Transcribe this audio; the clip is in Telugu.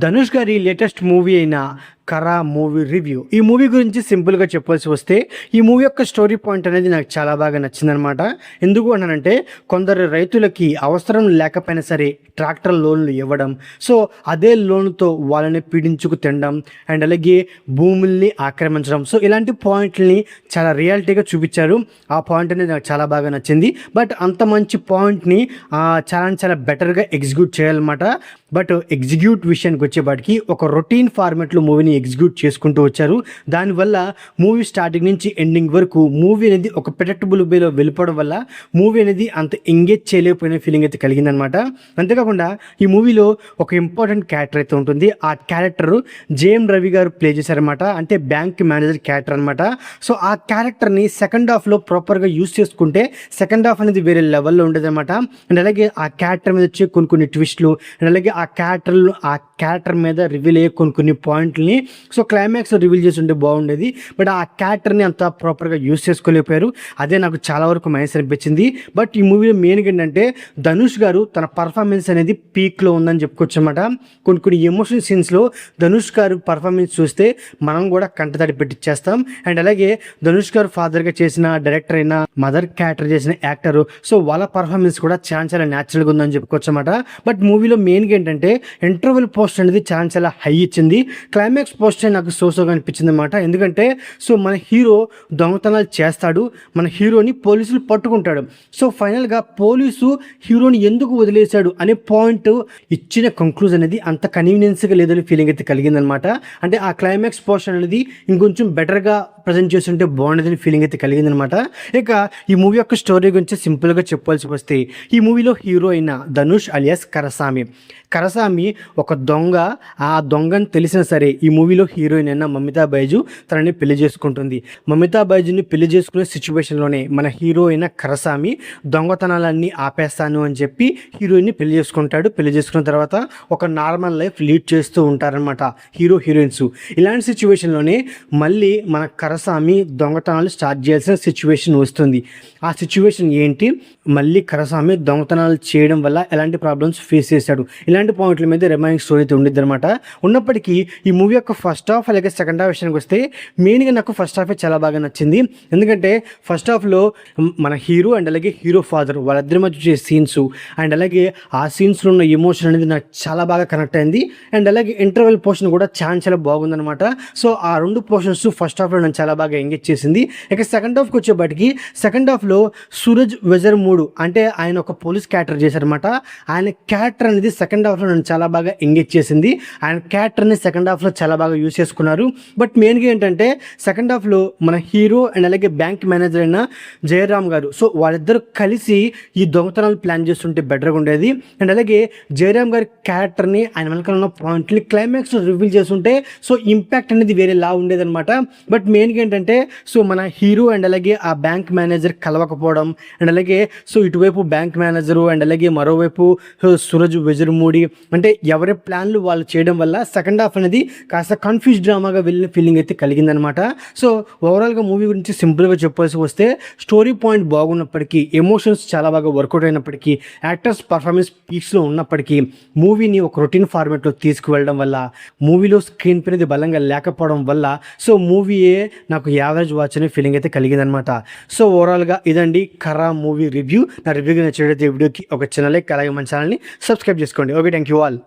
ధనుష్ గారి లేటెస్ట్ మూవీ అయిన కరా మూవీ రివ్యూ. ఈ మూవీ గురించి సింపుల్గా చెప్పాల్సి వస్తే ఈ మూవీ యొక్క స్టోరీ పాయింట్ అనేది నాకు చాలా బాగా నచ్చిందనమాట. ఎందుకు అన్నానంటే కొందరు రైతులకి అవసరం లేకపోయినా సరే ట్రాక్టర్ లోన్లు ఇవ్వడం, సో అదే లోన్తో వాళ్ళని పీడించుకు తినడం అండ్ అలాగే భూముల్ని ఆక్రమించడం, సో ఇలాంటి పాయింట్లని చాలా రియాలిటీగా చూపించారు. ఆ పాయింట్ అనేది నాకు చాలా బాగా నచ్చింది. బట్ అంత మంచి పాయింట్ని చాలా బెటర్గా ఎగ్జిక్యూట్ చేయాలన్నమాట. బట్ ఎగ్జిక్యూట్ విషయానికి వచ్చేపాటికి ఒక రొటీన్ ఫార్మాట్లో మూవీని ఎగ్జిక్యూట్ చేసుకుంటూ వచ్చారు. దానివల్ల మూవీ స్టార్టింగ్ నుంచి ఎండింగ్ వరకు మూవీ అనేది ఒక ప్రెడిక్టబుల్ వేలో వెళ్ళిపోవడం వల్ల మూవీ అనేది అంత ఎంగేజ్ చేయలేకపోయిన ఫీలింగ్ అయితే కలిగిందనమాట. అంతేకాకుండా ఈ మూవీలో ఒక ఇంపార్టెంట్ క్యారెక్టర్ అయితే ఉంటుంది. ఆ క్యారెక్టర్ జేఎం రవి గారు ప్లే చేశారనమాట. అంటే బ్యాంక్ మేనేజర్ క్యారెక్టర్ అనమాట. సో ఆ క్యారెక్టర్ని సెకండ్ హాఫ్లో ప్రాపర్గా యూస్ చేసుకుంటే సెకండ్ హాఫ్ అనేది వేరే లెవెల్లో ఉండేదన్నమాట. అండ్ అలాగే ఆ క్యారెక్టర్ మీద వచ్చే కొన్ని ట్విస్ట్లు అండ్ అలాగే ఆ క్యారెక్టర్ మీద రివీల్ అయ్యే కొన్ని పాయింట్లని సో క్లైమాక్స్ రివీల్ చేసి ఉంటే బాగుండేది. బట్ ఆ క్యారెక్టర్ని అంత ప్రాపర్గా యూస్ చేసుకోలేకపోయారు. అదే నాకు చాలా వరకు మైనస్ అనిపించింది. బట్ ఈ మూవీలో మెయిన్గా ఏంటంటే ధనుష్ గారు తన పర్ఫార్మెన్స్ అనేది పీక్లో ఉందని చెప్పుకోవచ్చు అనమాట. కొన్ని ఎమోషనల్ సీన్స్లో ధనుష్ గారు పర్ఫార్మెన్స్ చూస్తే మనం కూడా కంటతడి పెట్టిచ్చేస్తాం. అండ్ అలాగే ధనుష్ గారు ఫాదర్గా చేసిన డైరెక్టర్ అయిన మదర్ క్యారెక్టర్ చేసిన యాక్టర్, సో వాళ్ళ పర్ఫార్మెన్స్ కూడా చాలా న్యాచురల్గా ఉందని చెప్పుకోవచ్చు అనమాట. బట్ మూవీలో మెయిన్గా ఏంటంటే ఇంటర్వెల్ పోస్ట్ అనేది చాలా హై ఇచ్చింది. క్లైమాక్స్ పోస్ట్ నాకు సోసోగా అనిపించింది అనమాట. ఎందుకంటే సో మన హీరో దొంగతనాలు చేస్తాడు, మన హీరోని పోలీసులు పట్టుకుంటాడు. సో ఫైనల్గా పోలీసు హీరోని ఎందుకు వదిలేశాడు అనే పాయింట్ ఇచ్చిన కంక్లూజన్ అనేది అంత కన్వీనియన్స్గా లేదని ఫీలింగ్ అయితే కలిగిందనమాట. అంటే ఆ క్లైమాక్స్ పోర్షన్ అనేది ఇంకొంచెం బెటర్గా ప్రజెంట్ చేస్తుంటే బాగుండేదని ఫీలింగ్ అయితే కలిగిందనమాట. ఇక ఈ మూవీ యొక్క స్టోరీ గురించి సింపుల్గా చెప్పాల్సి వస్తే ఈ మూవీలో హీరో అయిన ధనుష్ అలియాస్ కరసామి ఒక దొంగ. ఆ దొంగని తెలిసినా సరే ఈ మూవీలో హీరోయిన్ అయిన మమితా బైజు తనని పెళ్లి చేసుకుంటుంది. మమితా బైజుని పెళ్లి చేసుకునే సిచ్యువేషన్లోనే మన హీరో అయిన కరసామి దొంగతనాలన్నీ ఆపేస్తాను అని చెప్పి హీరోయిన్ని పెళ్లి చేసుకుంటాడు. పెళ్లి చేసుకున్న తర్వాత ఒక నార్మల్ లైఫ్ లీడ్ చేస్తూ ఉంటారనమాట హీరోయిన్స్. ఇలాంటి సిచ్యువేషన్లోనే మళ్ళీ మన కరసామి దొంగతనాలు స్టార్ట్ చేయాల్సిన సిచ్యువేషన్ వస్తుంది. ఆ సిచ్యువేషన్ ఏంటి, మళ్ళీ కరసామి దొంగతనాలు చేయడం వల్ల ఎలాంటి ప్రాబ్లమ్స్ ఫేస్ చేశాడు, ఇలాంటి పాయింట్ల మీద రిమైనింగ్ స్టోరీ అయితే ఉండిద్ది అనమాట. ఉన్నప్పటికీ ఈ మూవీ యొక్క ఫస్ట్ హాఫ్ అలాగే సెకండ్ హాఫ్ విషయానికి వస్తే మెయిన్గా నాకు ఫస్ట్ హాఫే చాలా బాగా నచ్చింది. ఎందుకంటే ఫస్ట్ హాఫ్లో మన హీరో అండ్ అలాగే హీరో ఫాదర్ వాళ్ళిద్దరి మధ్య వచ్చే సీన్స్ అండ్ అలాగే ఆ సీన్స్లో ఉన్న ఎమోషన్ అనేది నాకు చాలా బాగా కనెక్ట్ అయింది. అండ్ అలాగే ఇంటర్వెల్ పోర్షన్ కూడా చాలా బాగుందనమాట. సో ఆ రెండు పోర్షన్స్ ఫస్ట్ హాఫ్లో నన్ను చాలా బాగా ఎంగేజ్ చేసింది. ఇక సెకండ్ హాఫ్కి వచ్చేప్పటికి సెకండ్ హాఫ్లో సూరజ్ వెజర్మూడు అంటే ఆయన ఒక పోలీస్ క్యారెక్టర్ చేశారనమాట. ఆయన క్యారెక్టర్ అనేది సెకండ్ హాఫ్లో నన్ను చాలా బాగా ఎంగేజ్ చేసింది. ఆయన క్యారెక్టర్ని సెకండ్ హాఫ్లో చాలా బాగా యూజ్ చేసుకున్నారు. బట్ మెయిన్గా ఏంటంటే సెకండ్ హాఫ్లో మన హీరో అండ్ అలాగే బ్యాంక్ మేనేజర్ అయిన జయరామ్ గారు, సో వాళ్ళిద్దరూ కలిసి ఈ దొంగతనాలు ప్లాన్ చేస్తుంటే బెటర్గా ఉండేది. అండ్ అలాగే జయరామ్ గారి క్యారెక్టర్ని ఆయన వెనకాల ఉన్న పాయింట్ని క్లైమాక్స్లో రివీల్ చేస్తుంటే సో ఇంపాక్ట్ అనేది వేరేలా ఉండేదన్నమాట. బట్ మెయిన్గా ఏంటంటే సో మన హీరో అండ్ అలాగే ఆ బ్యాంక్ మేనేజర్ కలవకపోవడం అండ్ అలాగే సో ఇటువైపు బ్యాంక్ మేనేజరు అండ్ అలాగే మరోవైపు సూరజ్ వెజర్మూడి అంటే ఎవరి ప్లాన్లు వాళ్ళు చేయడం వల్ల సెకండ్ హాఫ్ అనేది కాస్త కన్ఫ్యూజ్ డ్రామాగా వెళ్ళిన ఫీలింగ్ అయితే కలిగిందనమాట. సో ఓవరాల్గా మూవీ గురించి సింపుల్గా చెప్పాల్సి వస్తే స్టోరీ పాయింట్ బాగున్నప్పటికీ, ఎమోషన్స్ చాలా బాగా వర్కౌట్ అయినప్పటికీ, యాక్టర్స్ పర్ఫార్మెన్స్ పీక్స్లో ఉన్నప్పటికీ మూవీని ఒక రొటీన్ ఫార్మాట్లో తీసుకువెళ్ళడం వల్ల, మూవీలో స్క్రీన్ పే అనేది బలంగా లేకపోవడం వల్ల సో మూవీయే నాకు యావరేజ్ వాచ్ అనే ఫీలింగ్ అయితే కలిగిందనమాట. సో ఓవరాల్గా ఇదండి కరా మూవీ రివ్యూ. నా రివ్యూకి నచ్చినట్లయితే వీడియోకి ఒక చిన్న లైక్ అలాగే మన ఛానల్ని సబ్స్క్రైబ్ చేసుకోండి. Okay, thank you all.